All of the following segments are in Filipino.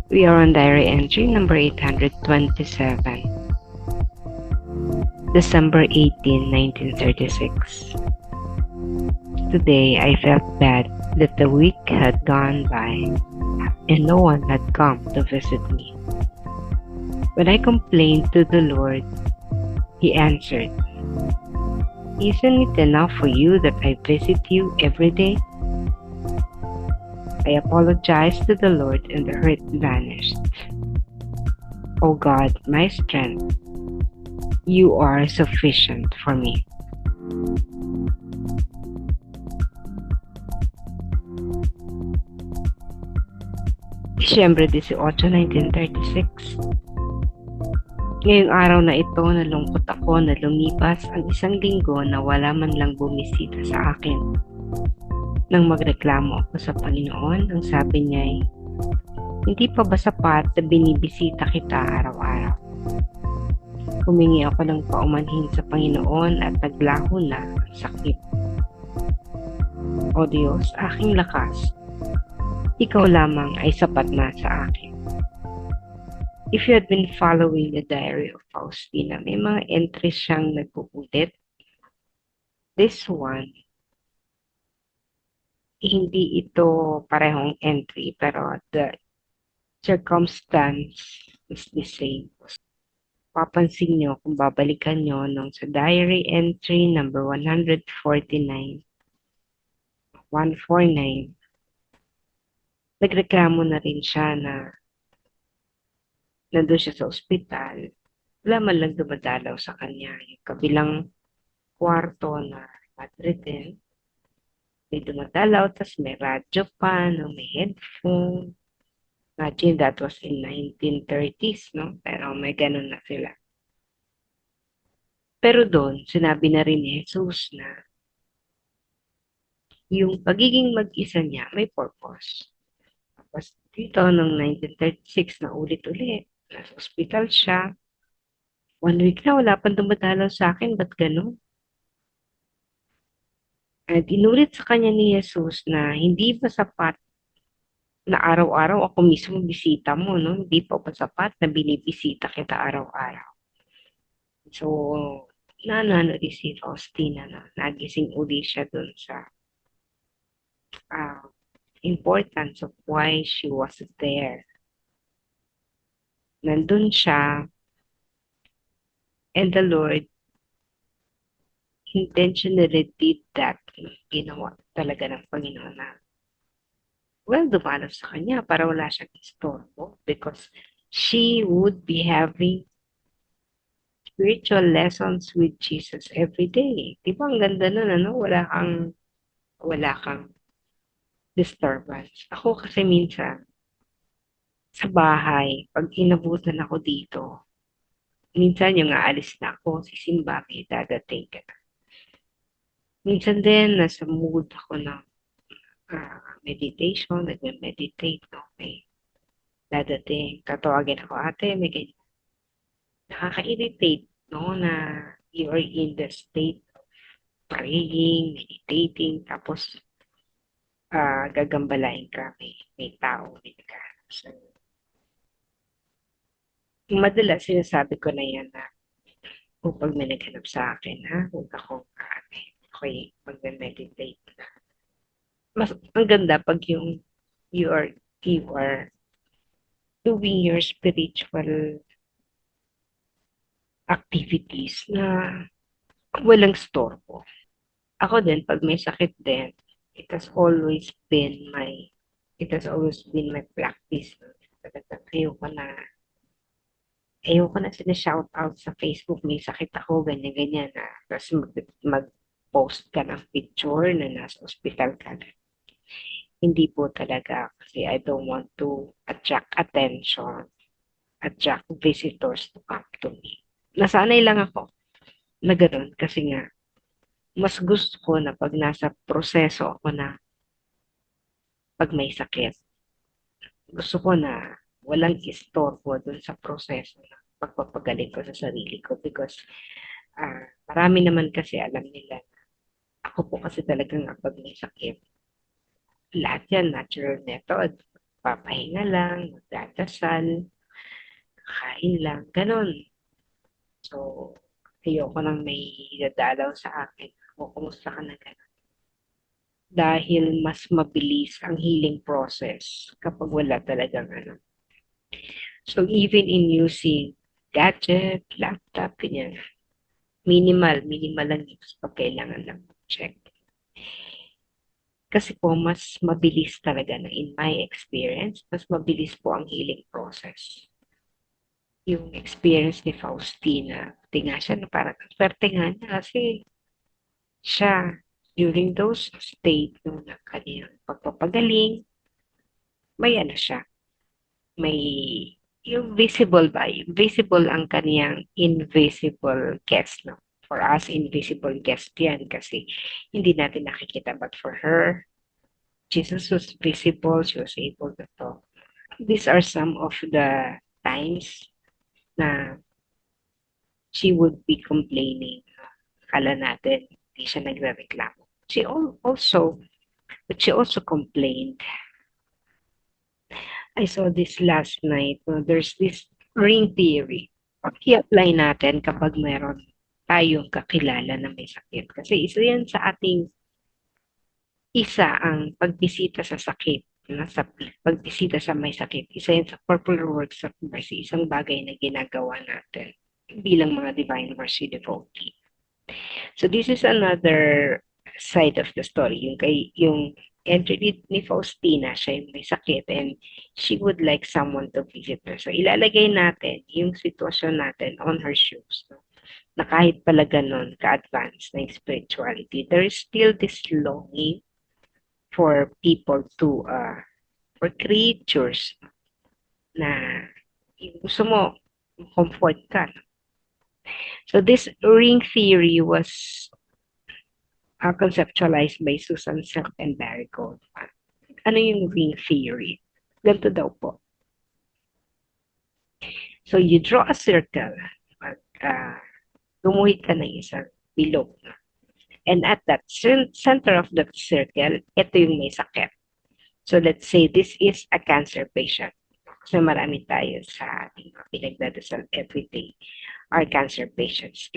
We are on diary entry number 827, December 18, 1936. Today I felt bad that the week had gone by and no one had come to visit me. When I complained to the Lord, He answered, "Isn't it enough for you that I visit you every day?" I apologized to the Lord and the hurt vanished. O God, my strength, you are sufficient for me. Disyembre 18, 1936. Ngayong araw na ito, nalungkot ako na lumipas ang isang linggo na wala man lang bumisita sa akin. Nang magreklamo ako sa Panginoon, ang sabi niya ay, "Hindi pa ba sapat na binibisita kita araw-araw?" Humingi ako ng paumanhin sa Panginoon at naglaho na ang sakit. O Diyos, aking lakas, Ikaw lamang ay sapat na sa akin. If you had been following the diary of Faustina, may mga entries siyang nagpupulit. This one, hindi ito parehong entry, pero the circumstance is the same. Papansin nyo kung babalikan nyo nung sa diary entry number 149, 149, nagreklamo na rin siya na nandun siya sa ospital. Wala man lang dumadalaw sa kanya. Yung kabilang kwarto na bedridden, may dumadalaw, tas may radyo pa, no? May headphone. Imagine that was in 1930s, no? Pero may ganun na sila. Pero doon, sinabi na rin ni Jesus na yung pagiging mag-isa niya may purpose. Tapos dito, noong 1936, na ulit-ulit, nasa hospital siya. 1 week na, wala pang dumadalaw sa akin, ba't ganun? At inulit sa kanya ni Jesus na hindi ba sapat na araw-araw ako mismo bisita mo, no? Hindi pa ba sapat na binibisita kita araw-araw? So, nanano din si Faustina na nagising uli siya dun sa importance of why she was there. Nandun siya, and the Lord intentionally did that. Ginawa talaga ng Panginoon na, well, dumalaw sa kanya para wala siyang istorbo because she would be having spiritual lessons with Jesus every day. Di ba ang ganda nun, ano? Wala kang disturbance. Ako kasi minsan, sa bahay, pag inabutan ako dito, minsan yung aalis na ako, sisimba, may dadating ka na. Minsan din, nasa mood ako ng meditation, nagme-meditate, no? May dadating, tatawagin ako, ate, may ganyan. Nakaka-irritate, no, na you are in the state of praying, meditating, tapos gagambalain ka, may tao, may naghahanap sa madalas sinasabi ko na yan na pag may naghanap sa akin, ha, huwag akong ako'y mag-meditate na. Mas ang ganda pag yung you are doing your spiritual activities na walang storbo. Ako din, pag may sakit din, it has always been my practice. Talagang ayoko na sina-shout out sa Facebook, may sakit ako, ganyan-ganyan na. Tapos mag-post ka ng picture na nasa ospital ka na. Hindi po talaga kasi I don't want to attract attention, attract visitors to come to me. Nasanay lang ako na gano'n kasi nga mas gusto ko na pag nasa proseso ako na pag may sakit, gusto ko na walang istorbo dun sa proseso na pagpapagaling ko sa sarili ko because marami naman kasi alam nila. Ako po kasi talagang pag may sakit, lahat yan natural method. magpapahinga lang, magdadasal, kain lang, ganun. So, ayoko nang may dadalaw sa akin. O, kumusta ka na ganun? Dahil mas mabilis ang healing process kapag wala talagang ano. So, even in using gadget, laptop, ganyan, minimal lang use pag kailangan lang check. Kasi po, mas mabilis talaga na in my experience, mas mabilis po ang healing process. Yung experience ni Faustina, tingnan siya na parang swerte nga niya kasi siya, during those state nung kanyang pagpapagaling, may ano siya, may yung visible ba? Yung visible ang kaniyang invisible guest, no? For us, invisible guest yan kasi hindi natin nakikita. But for her, Jesus was visible. She was able to talk. These are some of the times na she would be complaining. Kala natin, hindi siya nagre-reklamo. But she also complained. I saw this last night. There's this ring theory. I-apply natin kapag meron tayong kakilala na may sakit. Kasi isa ang pagbisita sa sakit, pagbisita sa may sakit. Isa yan sa corporal works of mercy, isang bagay na ginagawa natin bilang mga Divine Mercy devotee. So this is another side of the story. Yung entry ni Faustina, siya yung may sakit and she would like someone to visit her. So ilalagay natin yung sitwasyon natin on her shoes. No? Na kahit pala ganun, ka-advanced na yung spirituality, there is still this longing for people for creatures na yung gusto mo, comfort ka. So this ring theory was conceptualized by Susan Silk and Barry Goldman. Ano yung ring theory? Ganito daw po. So you draw a circle. Gumuhit ka ng isang bilog. And at that center of that circle, ito yung may sakit. So let's say this is a cancer patient. Kasi marami tayo sa ating pinagdadasal everyday are cancer patients.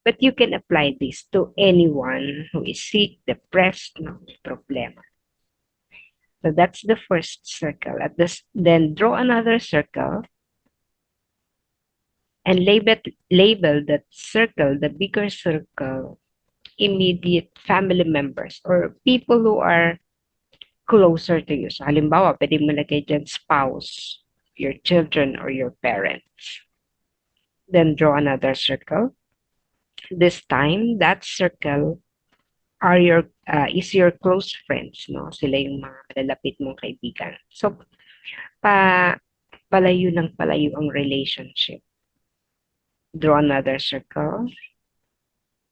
But you can apply this to anyone who is sick, depressed, no problema. So that's the first circle. Then draw another circle and label that circle, the bigger circle, immediate family members or people who are closer to you. So halimbawa, pwede mo lagay dyan spouse, your children, or your parents. Then draw another circle. This time, that circle is your close friends, no? Sila yung mga malalapit mong kaibigan. So, palayo ng palayo ang relationship. Draw another circle.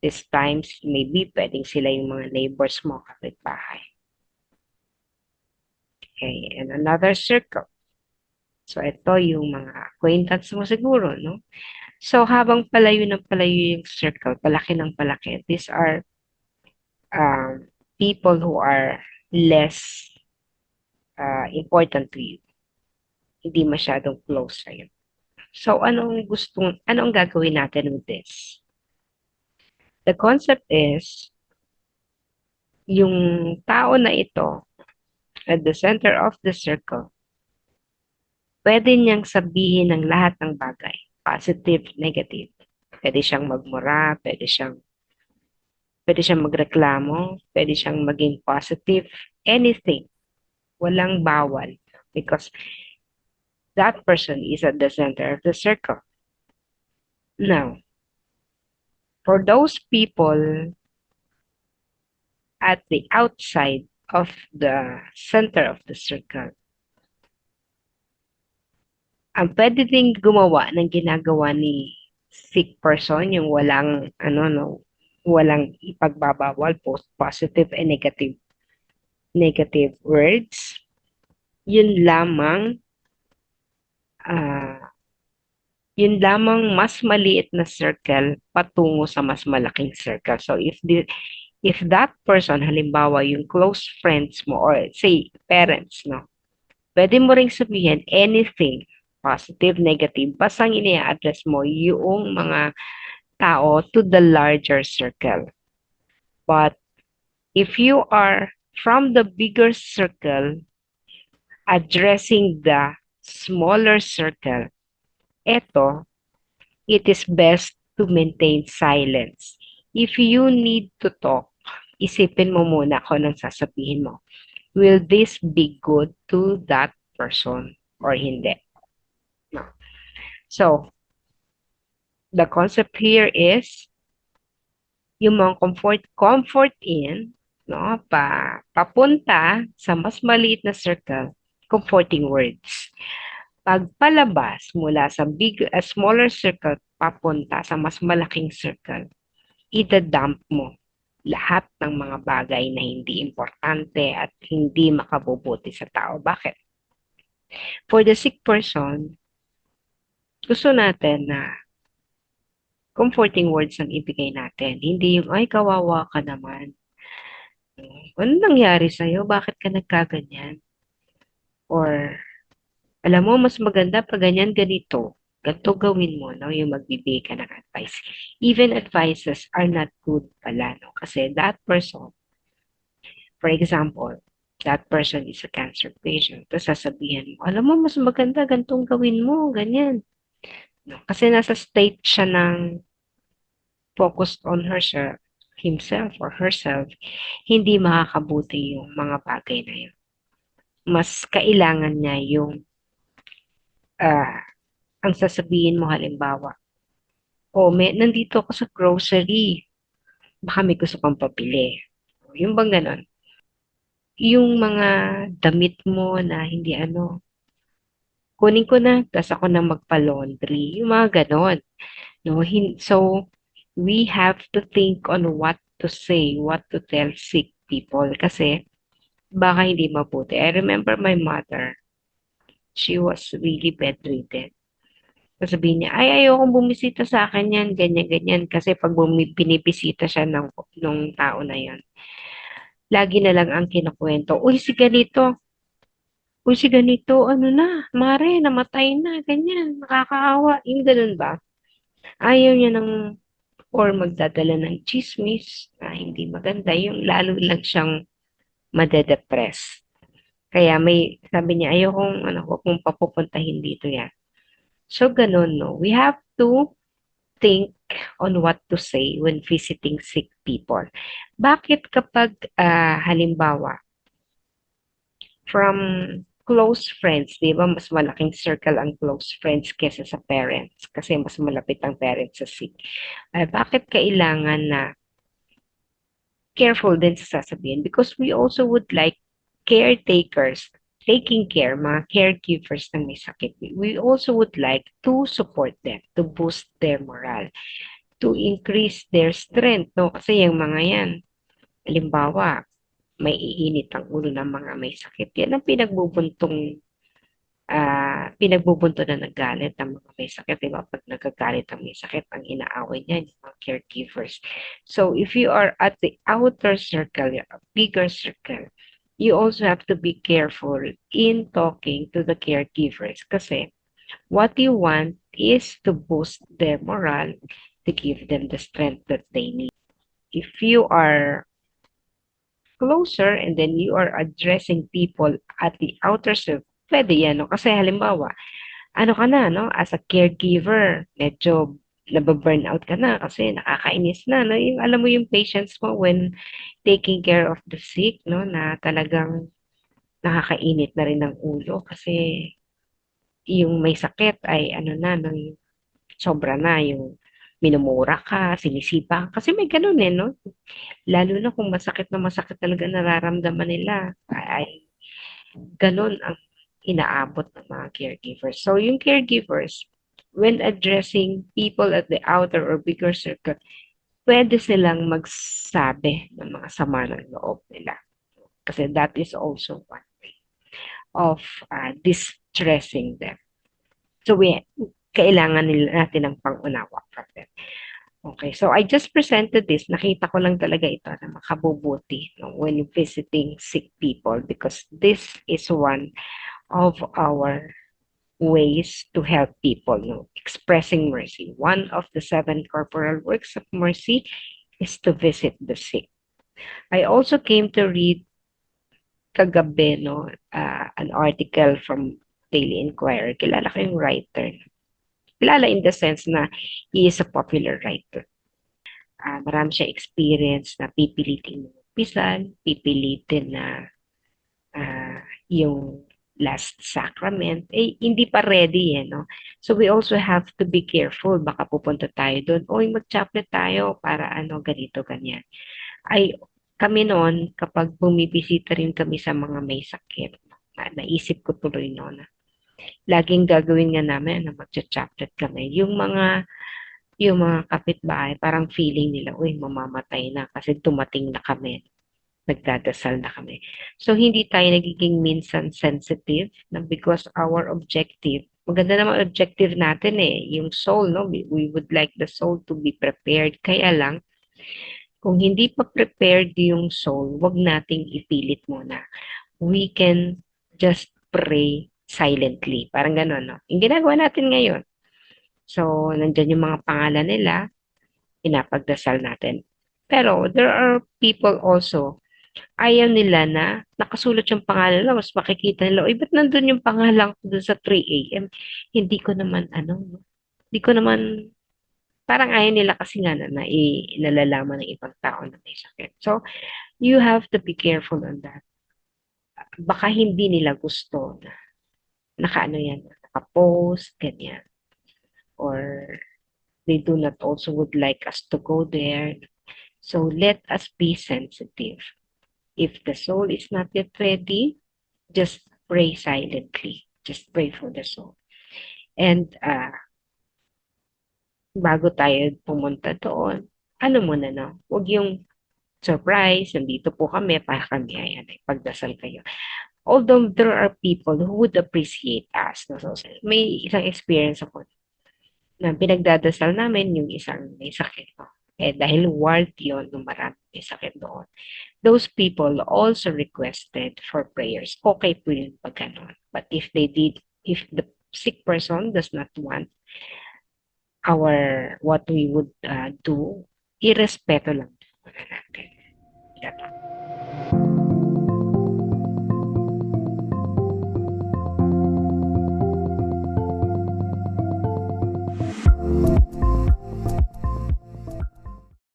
This time, maybe pwedeng sila yung mga neighbors mo, kapitbahay. Okay, and another circle. So, ito yung mga acquaintance mo siguro, no? So, habang palayo ng palayo yung circle, palaki ng palaki, these are people who are less important to you. Hindi masyadong close sa'yo. So, anong gagawin natin with this? The concept is, yung tao na ito, at the center of the circle, pwede niyang sabihin ng lahat ng bagay. Positive, negative. Pwede siyang magmura, pwede siyang magreklamo, pwede siyang maging positive, anything. Walang bawal. Because that person is at the center of the circle. Now, for those people at the outside of the center of the circle, ang pwede ding gumawa ng ginagawa ni sick person, yung walang ipagbabawal, positive and negative words, yun lamang mas maliit na circle patungo sa mas malaking circle. So if if that person, halimbawa, yung close friends mo or say, parents, no, pwede mo ring sabihin anything, positive, negative, basta ini-address mo yung mga tao to the larger circle. But if you are from the bigger circle, addressing the smaller circle, eto, it is best to maintain silence. If you need to talk, isipin mo muna kung anong sasabihin mo. Will this be good to that person or hindi? No. So, the concept here is yung mga comfort in, no, papunta sa mas maliit na circle, comforting words. Pagpalabas mula sa smaller circle papunta sa mas malaking circle, idadump mo lahat ng mga bagay na hindi importante at hindi makabubuti sa tao. Bakit? For the sick person, gusto natin na comforting words ang ibigay natin. Hindi yung, ay, kawawa ka naman. Ano nangyari sa'yo? Bakit ka nagkaganyan? Or, alam mo, mas maganda pag ganyan, ganito. Ganito gawin mo, no? Yung magbibigay ka ng advice. Even advices are not good pala, no? Kasi that person, for example, that person is a cancer patient. Tapos sasabihin mo, alam mo, mas maganda, ganitong gawin mo, ganyan. No? Kasi nasa state siya ng focused on herself, himself or herself, hindi makakabuti yung mga bagay na yun. Mas kailangan niya yung ah, ang sasabihin mo halimbawa, oh, nandito ako sa grocery, baka may gusto kang pabili. Yung bang ganon? Yung mga damit mo na hindi ano, kunin ko na, tapos ako na magpa-laundry. Yung mga ganon. No? So, we have to think on what to say, what to tell sick people. Kasi, baka hindi mabuti. I remember my mother, she was really bedridden. Sasabihin niya, ay, ayokong bumisita sa akin yan, ganyan-ganyan. Kasi pag binibisita siya nung tao na yan, lagi na lang ang kinukwento, uy, si ganito, ano na, mare, namatay na, ganyan, nakakaawa, yung ganun ba? Ayaw niya ng, or magdadala ng chismis na hindi maganda, yung lalo lang siyang madedepress. Kaya sabi niya, ayokong, ano, huwag mong papupuntahin dito yan. So, ganun, no? We have to think on what to say when visiting sick people. Bakit kapag, halimbawa, from close friends, di ba, mas malaking circle ang close friends kesa sa parents kasi mas malapit ang parents sa sick. Bakit kailangan na careful din sa sasabihin? Because we also would like caretakers, taking care, mga caregivers na may sakit. We also would like to support them, to boost their morale, to increase their strength, no? Kasi yung mga yan, halimbawa, may iinit ang ulo ng mga may sakit. Yan ang pinagbubunto na ng galit ng mga may sakit. Diba? Pag nagagalit ang may sakit, ang inaaway niya yung mga caregivers. So, if you are at the outer circle, a bigger circle, you also have to be careful in talking to the caregivers kasi what you want is to boost their morale, to give them the strength that they need. If you are closer and then you are addressing people at the outer circle, pwede yan, no? Kasi halimbawa, ano ka na, no? As a caregiver, medyo nababurn out ka na kasi nakakainis na, no? Yung, alam mo yung patients mo when taking care of the sick, no? Na talagang nakakainit na rin ng ulo kasi yung may sakit ay ano na, no? Yung sobra na, yung minumura ka, sinisipa ka. Kasi may ganun eh, no? Lalo na kung masakit na masakit talaga nararamdaman nila. Ay, ganun ang inaabot ng mga caregivers. So, yung caregivers, when addressing people at the outer or bigger circle, pwede silang magsabi ng mga sama ng loob nila. Kasi that is also one way of distressing them. So, kailangan natin ng pangunawa from them. Okay, so I just presented this. Nakita ko lang talaga ito na makabubuti, no, when visiting sick people, because this is one of our ways to help people, no, expressing mercy. One of the 7 corporal works of mercy is to visit the sick. I also came to read kagabi, no, an article from Daily Inquirer. Kilala ko yung writer. Kilala in the sense na he is a popular writer. Marami siya experience na pipilitin yung pisal, pipilitin na yung last sacrament, eh, hindi pa ready no? So we also have to be careful. Baka pupunta tayo doon, oy, mag-chaplet tayo para ano, ganito, ganyan. Kami noon, kapag bumibisita rin kami sa mga may sakit, naisip ko tuloy noon na laging gagawin nga namin na mag-chaplet kami. Yung mga kapitbahay, parang feeling nila, uy, mamamatay na kasi dumating na kami, nagdadasal na kami. So, hindi tayo nagiging minsan sensitive na because our objective, maganda naman objective natin yung soul, no? We would like the soul to be prepared. Kaya lang, kung hindi pa prepared yung soul, wag nating ipilit muna. We can just pray silently. Parang gano'n, no? Yung ginagawa natin ngayon. So, nandyan yung mga pangalan nila, pinapagdasal natin. Pero, there are people also, ayaw nila na nakasulat yung pangalan nila, mas makikita nila, ba't nandun yung pangalan ko dun sa 3 a.m.? Hindi ko naman, hindi ko naman, parang ayaw nila kasi nga na nalalaman ng ibang tao na may sakit. So, you have to be careful on that. Baka hindi nila gusto na nakaano yan, nakapost, ganyan. Or they do not also would like us to go there. So let us be sensitive. If the soul is not yet ready, just pray silently. Just pray for the soul. And bago tayo pumunta doon, ano muna, no? Huwag yung surprise, nandito po kami, para kami ayan, pagdasal kayo. Although there are people who would appreciate us. No? So, may isang experience ako na pinagdadasal namin yung isang may sakit. No? Dahil ward yun, nung marami may sakit doon. Those people also requested for prayers. Okay po yun pag ganun. But if the sick person does not want what we would do, irespeto lang muna natin. Ganun.